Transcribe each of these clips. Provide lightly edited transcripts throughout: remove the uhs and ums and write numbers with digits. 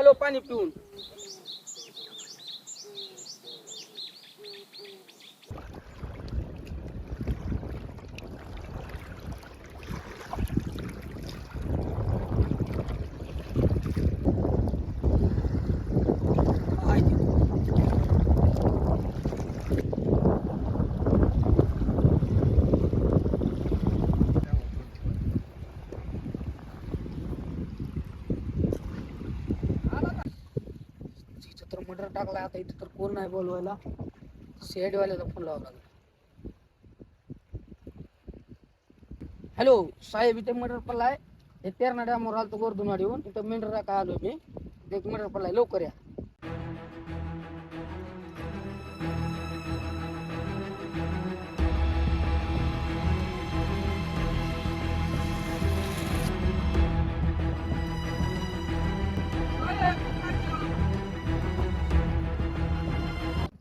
आलो पाणी पिऊन. तर मर्डर टाकला आता इथं तर कोण नाही बोलवायला. शेडवाल्याला फोन लावावा लागला. हॅलो साहेब, इथे मर्डर पडलाय. हे तेरणा डॅमवर आलतो गोरधुनवाडीहून. इथं मेंढरा काय आलो मी. एक मर्डर पडलाय, लवकर या.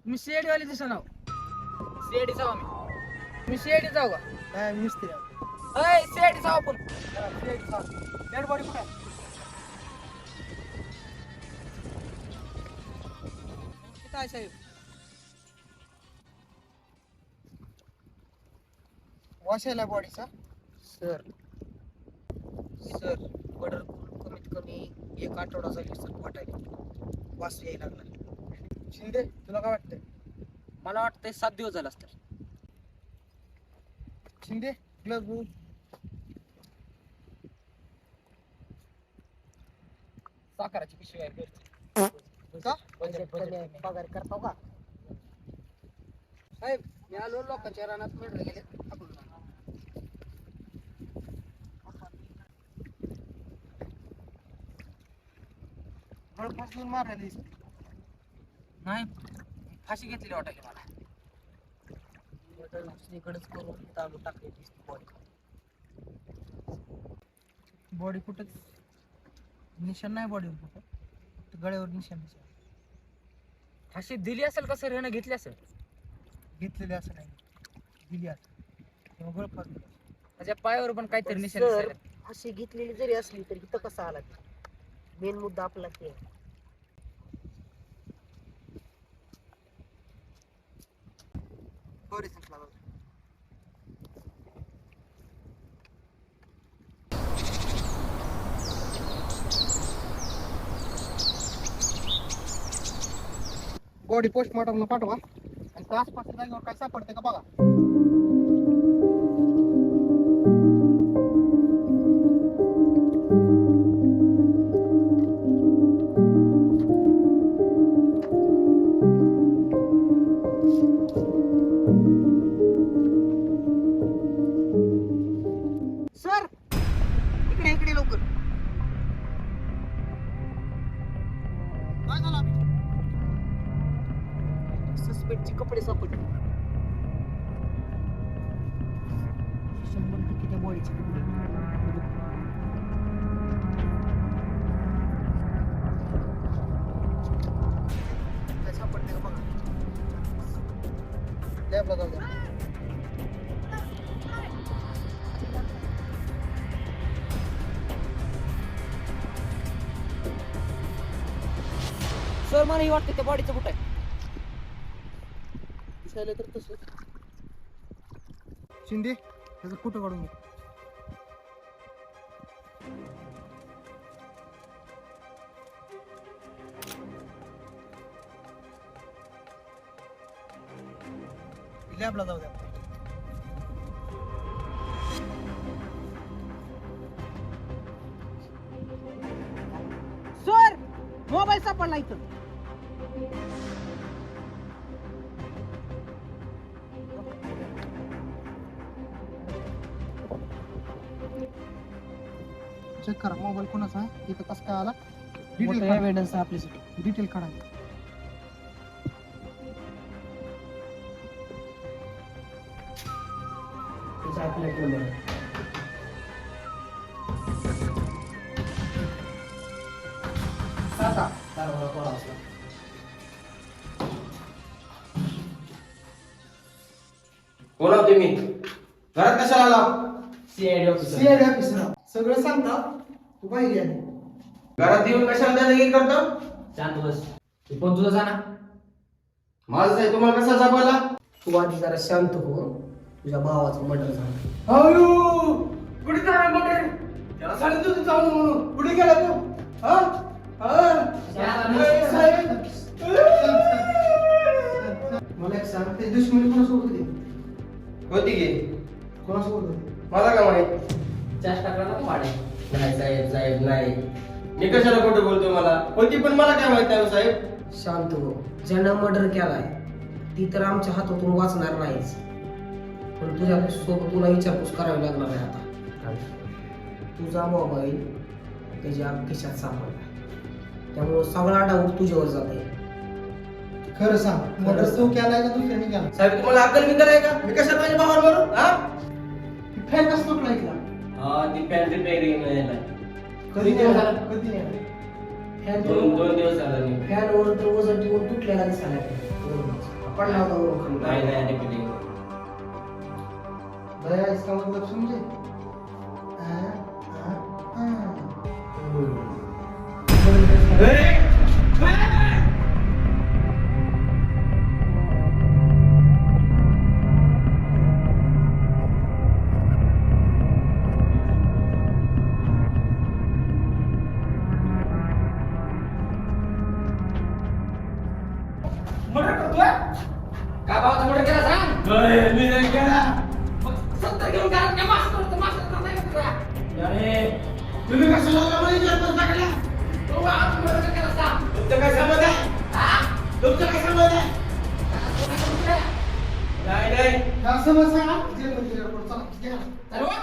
मी शेडवाली दिसा नाव. शेडी जाऊ मी शेडी जाऊ का? काय मिस्त्री अय शेडी जाऊ आपण. डेड बॉडी कुठे काय साहेब? वॉशायला बॉडीचा सर मर्डर कमीत कमी 1 आठवडा झाली सर. वाटायला वास यायला लागला. शिंदे, तुला काय वाटतंय? मला वाटतंय 7 दिवस झाला असतात. शिंदे, ग्लव्स बघू. साखराची पिशवी आहे घरची. का? पगार करतो का साहेब? मी आलो लोकांच्या रानात मर्डर गेले. गळफासून मारायला नाही, फाशी घेतलेली वाटायली मला. इकडेच करून तांदूळ टाकले बॉडी. बॉडी कुठंच निशाण नाही. बॉडीवर कुठं गळ्यावर निशाण दिसत. फाशी दिली असेल का सर? ह्यानं घेतली असेल. घेतलेले असं नाही, दिली असं गळफास. त्याच्या पायावर पण काहीतरी निशाण सर, दिसायला. फाशी घेतलेली जरी असली तरी इथं कसा आला? मेन मुद्दा आपला ते आहे. बॉडी पोस्टमॉर्टमला पाठवा आणि त्या आसपासच्या जागेवर काय सापडते का बघा. सर, इकडे लवकर. काय झालं? सस्पेक्टचे कपडे सापडले. 100% त्या बॉडीचे कपडे. काय सापडते का बघा. लॅबला जाऊ द्या. सर मला हे वाटतं त्या बॉडीचं कुठं आहे. दिसायला तर तसंच. शिंदे, त्याचा फोटो काढून घे. लॅबला जाऊ द्या. सर, मोबाईल सापडला इथं. चेक करा मोबाईल कोणाचा आहे, इथं कसं काय आला. मोठं एव्हिडन्स आहे आपल्यासाठी. डिटेल काढा. कोण आहात तुम्ही? घरात कशाला आला? सीआयडी ऑफिसर सगळं सांगता. तू बाहेर या. घरात येऊन कशाला दादागिरी करतो? शांत बस. तू कोण तुझा जाणार? माझं आहे, तुम्हाला कसा सापडला? तू आधी जरा शांत हो. तुझ्या भावाचं मर्डर झालं. अयो, कुठे जाणार मटर? त्याला सांगितलं होतं जाऊ नको म्हणून. कुठे गेला तू? हा? हा? ए, साहेब. मला एक सांग, ते दुश्मनी कोणासोबत होती? होती की? कोणासोबत होती? मला काय माहित? चेष्टा करा ना वाढे. नाही साहेब, साहेब नाही. मी कशाला खोटं बोलतो मला? होती पण मला काय माहित नाही साहेब. शांत हो. ज्यानं मर्डर केलाय ती तर आमच्या हातातून वाचणार नाहीच. पण तुझ्या सोबत तुला विचारपूस करावी लागणार आहे आता. तुझा मोबाईल त्याच्या खिशात सापडला, त्यामुळं सगळा डाऊट तुझ्यावर जात आहे. खरं सांग, मर्डर तो केलाय का दुसऱ्याने केला? साहेब तुम्हाला अक्कल बिकल आहे का? मी कशाला माझ्या भावावर मारू? हा? फॅन कसं तुटला इथला? हा, ती पॅन्ट रिपेअरिंग नाही. कधी किती दिवस नाही? झालं? कधी नाही? दोन दिवस झालं नाही. फॅनवर तर वजन ठेवून तुटलेला दिसायला पडला होता वरून खाली. नाही रिपेअरिंग. दया इसका मतलब समझे? हाँ, हाँ, हाँ. मर्डर करतोय? का भावाचा मर्डर केला सांग? मी नाही केला. मग 70 घेऊन घरात काय मास्क करतो, मास्क करतो नाही का तुला? अरे, तुम्ही कशाला आम्हाला विचारपूस टाकला? तो आज मर्डर केला सांग. तुमचं काय संबंध आहे? हा? तुमचं काय संबंध आहे? कोणाचा मुलगा आहे? नाही असं बसा, जेलमध्ये report चला, घ्या. अरे वा,